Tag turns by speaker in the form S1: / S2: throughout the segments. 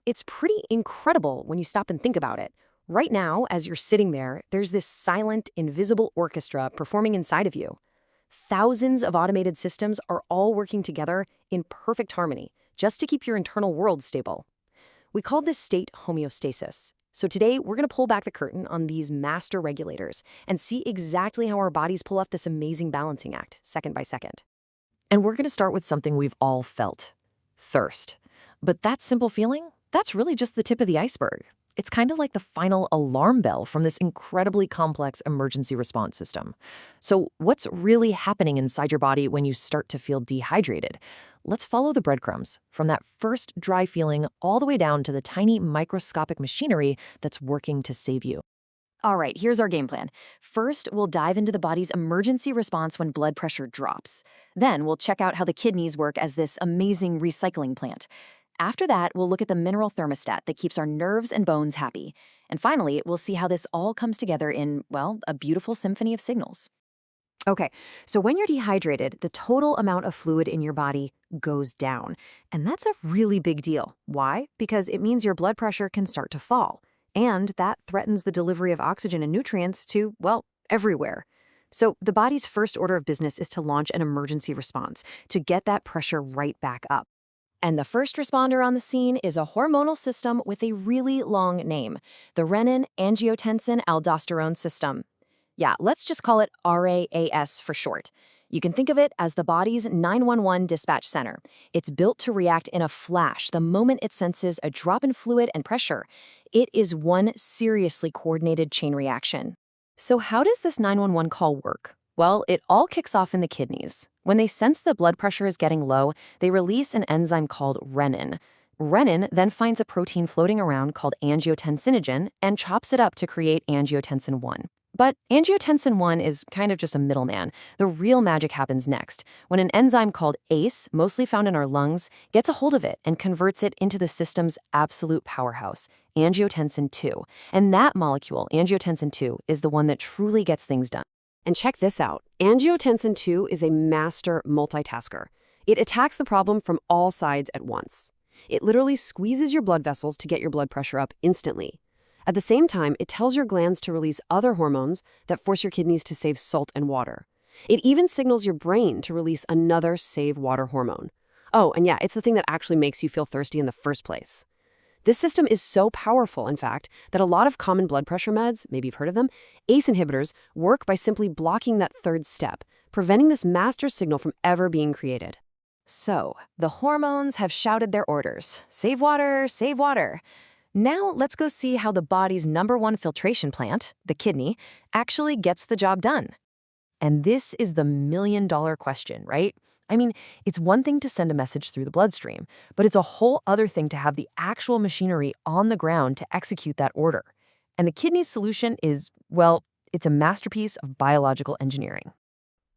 S1: It's pretty incredible when you stop and think about it. Right now, as you're sitting there, there's this silent, invisible orchestra performing inside of you. Thousands of automated systems are all working together in perfect harmony just to keep your internal world stable. We call this state homeostasis. So today, we're going to pull back the curtain on these master regulators and see exactly how our bodies pull off this amazing balancing act, second by second. And we're going to start with something we've all felt: thirst. But that simple feeling, that's really just the tip of the iceberg. It's kind of like the final alarm bell from this incredibly complex emergency response system. So what's really happening inside your body when you start to feel dehydrated? Let's follow the breadcrumbs from that first dry feeling all the way down to the tiny microscopic machinery that's working to save you. All right, here's our game plan. First, we'll dive into the body's emergency response when blood pressure drops. Then we'll check out how the kidneys work as this amazing recycling plant. After that, we'll look at the mineral thermostat that keeps our nerves and bones happy. And finally, we'll see how this all comes together in, well, a beautiful symphony of signals. Okay, so when you're dehydrated, the total amount of fluid in your body goes down. And that's a really big deal. Why? Because it means your blood pressure can start to fall. And that threatens the delivery of oxygen and nutrients to, well, everywhere. So the body's first order of business is to launch an emergency response to get that pressure right back up. And the first responder on the scene is a hormonal system with a really long name, the renin-angiotensin-aldosterone system. Yeah, let's just call it RAAS for short. You can think of it as the body's 911 dispatch center. It's built to react in a flash the moment it senses a drop in fluid and pressure. It is one seriously coordinated chain reaction. So how does this 911 call work? Well, it all kicks off in the kidneys. When they sense the blood pressure is getting low, they release an enzyme called renin. Renin then finds a protein floating around called angiotensinogen and chops it up to create angiotensin 1. But angiotensin 1 is kind of just a middleman. The real magic happens next, when an enzyme called ACE, mostly found in our lungs, gets a hold of it and converts it into the system's absolute powerhouse, angiotensin 2. And that molecule, angiotensin 2, is the one that truly gets things done. And check this out. Angiotensin 2 is a master multitasker. It attacks the problem from all sides at once. It literally squeezes your blood vessels to get your blood pressure up instantly. At the same time, it tells your glands to release other hormones that force your kidneys to save salt and water. It even signals your brain to release another save water hormone. Oh, and yeah, it's the thing that actually makes you feel thirsty in the first place. This system is so powerful, in fact, that a lot of common blood pressure meds, maybe you've heard of them, ACE inhibitors, work by simply blocking that third step, preventing this master signal from ever being created. So, the hormones have shouted their orders. Save water, save water. Now let's go see how the body's #1 filtration plant, the kidney, actually gets the job done. And this is the million-dollar question, right? I mean, it's one thing to send a message through the bloodstream, but it's a whole other thing to have the actual machinery on the ground to execute that order. And the kidney's solution is, well, it's a masterpiece of biological engineering.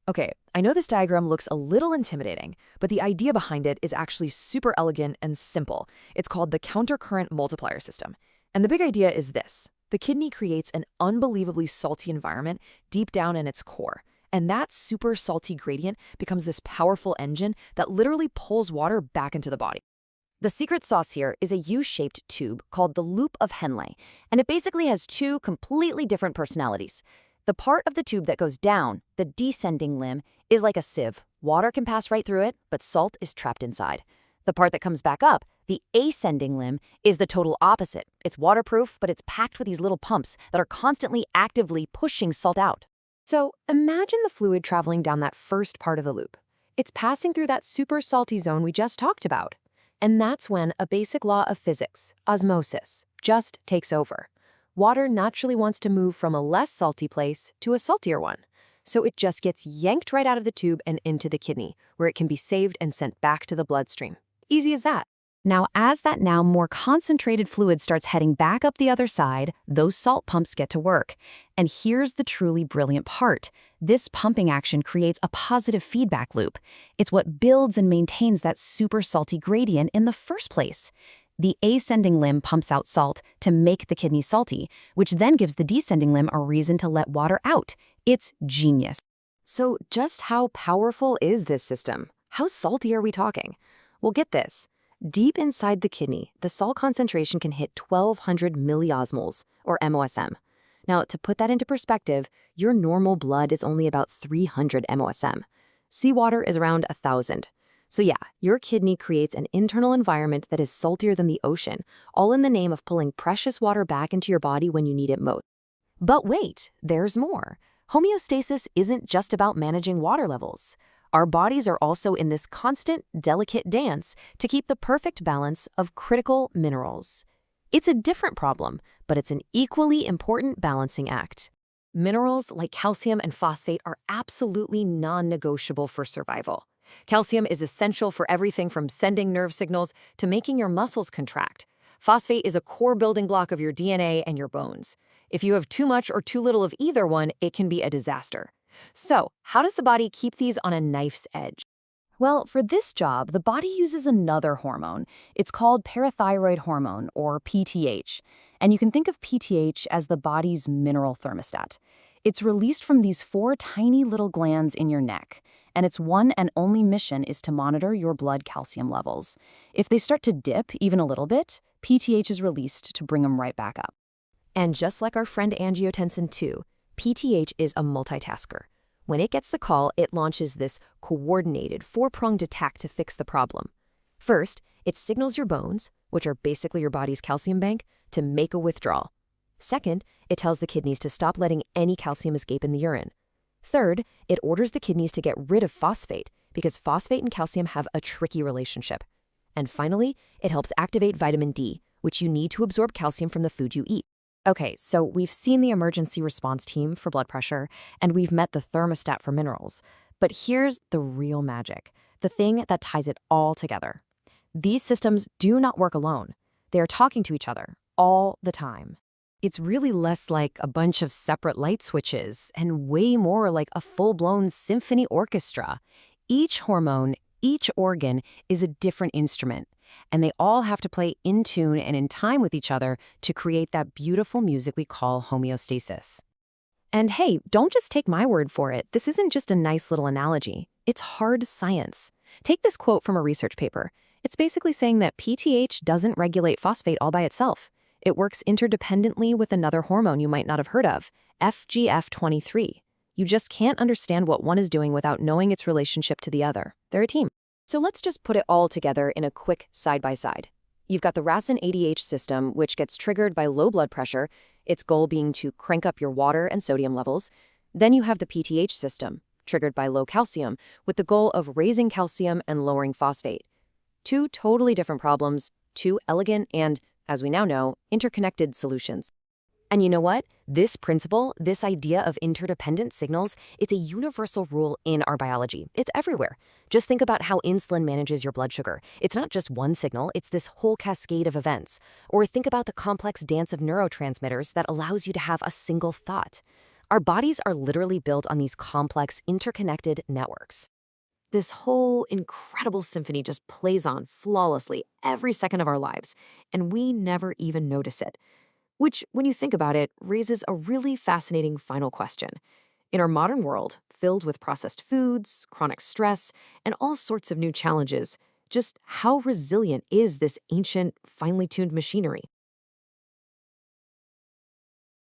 S1: Okay, I know this diagram looks a little intimidating, but the idea behind it is actually super elegant and simple. It's called the countercurrent multiplier system. And the big idea is this: the kidney creates an unbelievably salty environment deep down in its core. And that super salty gradient becomes this powerful engine that literally pulls water back into the body. The secret sauce here is a U-shaped tube called the loop of Henle, and it basically has two completely different personalities. The part of the tube that goes down, the descending limb, is like a sieve. Water can pass right through it, but salt is trapped inside. The part that comes back up, the ascending limb, is the total opposite. It's waterproof, but it's packed with these little pumps that are constantly actively pushing salt out. So imagine the fluid traveling down that first part of the loop. It's passing through that super salty zone we just talked about. And that's when a basic law of physics, osmosis, just takes over. Water naturally wants to move from a less salty place to a saltier one. So it just gets yanked right out of the tube and into the kidney, where it can be saved and sent back to the bloodstream. Easy as that. Now, as that now more concentrated fluid starts heading back up the other side, those salt pumps get to work. And here's the truly brilliant part. This pumping action creates a positive feedback loop. It's what builds and maintains that super salty gradient in the first place. The ascending limb pumps out salt to make the kidney salty, which then gives the descending limb a reason to let water out. It's genius. So just how powerful is this system? How salty are we talking? Well, get this. Deep inside the kidney, the salt concentration can hit 1,200 milliosmoles, or MOSM. Now, to put that into perspective, your normal blood is only about 300 MOSM. Seawater is around 1,000. So yeah, your kidney creates an internal environment that is saltier than the ocean, all in the name of pulling precious water back into your body when you need it most. But wait, there's more. Homeostasis isn't just about managing water levels. Our bodies are also in this constant, delicate dance to keep the perfect balance of critical minerals. It's a different problem, but it's an equally important balancing act. Minerals like calcium and phosphate are absolutely non-negotiable for survival. Calcium is essential for everything from sending nerve signals to making your muscles contract. Phosphate is a core building block of your DNA and your bones. If you have too much or too little of either one, it can be a disaster. So, how does the body keep these on a knife's edge? Well, for this job, the body uses another hormone. It's called parathyroid hormone, or PTH. And you can think of PTH as the body's mineral thermostat. It's released from these 4 tiny little glands in your neck, and its one and only mission is to monitor your blood calcium levels. If they start to dip even a little bit, PTH is released to bring them right back up. And just like our friend angiotensin II, PTH is a multitasker. When it gets the call, it launches this coordinated 4-pronged attack to fix the problem. First, it signals your bones, which are basically your body's calcium bank, to make a withdrawal. Second, it tells the kidneys to stop letting any calcium escape in the urine. Third, it orders the kidneys to get rid of phosphate, because phosphate and calcium have a tricky relationship. And finally, it helps activate vitamin D, which you need to absorb calcium from the food you eat. Okay, so we've seen the emergency response team for blood pressure, and we've met the thermostat for minerals. But here's the real magic, the thing that ties it all together. These systems do not work alone. They are talking to each other all the time. It's really less like a bunch of separate light switches and way more like a full-blown symphony orchestra. Each hormone, each organ is a different instrument, and they all have to play in tune and in time with each other to create that beautiful music we call homeostasis. And hey, don't just take my word for it. This isn't just a nice little analogy. It's hard science. Take this quote from a research paper. It's basically saying that PTH doesn't regulate phosphate all by itself. It works interdependently with another hormone you might not have heard of, FGF23. You just can't understand what one is doing without knowing its relationship to the other. They're a team. So let's just put it all together in a quick side-by-side. You've got the RAS and ADH system, which gets triggered by low blood pressure, its goal being to crank up your water and sodium levels. Then you have the PTH system, triggered by low calcium, with the goal of raising calcium and lowering phosphate. 2 totally different problems, 2 elegant and, as we now know, interconnected solutions. And you know what? This principle, this idea of interdependent signals, it's a universal rule in our biology. It's everywhere. Just think about how insulin manages your blood sugar. It's not just one signal, it's this whole cascade of events. Or think about the complex dance of neurotransmitters that allows you to have a single thought. Our bodies are literally built on these complex, interconnected networks. This whole incredible symphony just plays on flawlessly every second of our lives, and we never even notice it. Which, when you think about it, raises a really fascinating final question. In our modern world, filled with processed foods, chronic stress, and all sorts of new challenges, just how resilient is this ancient, finely tuned machinery?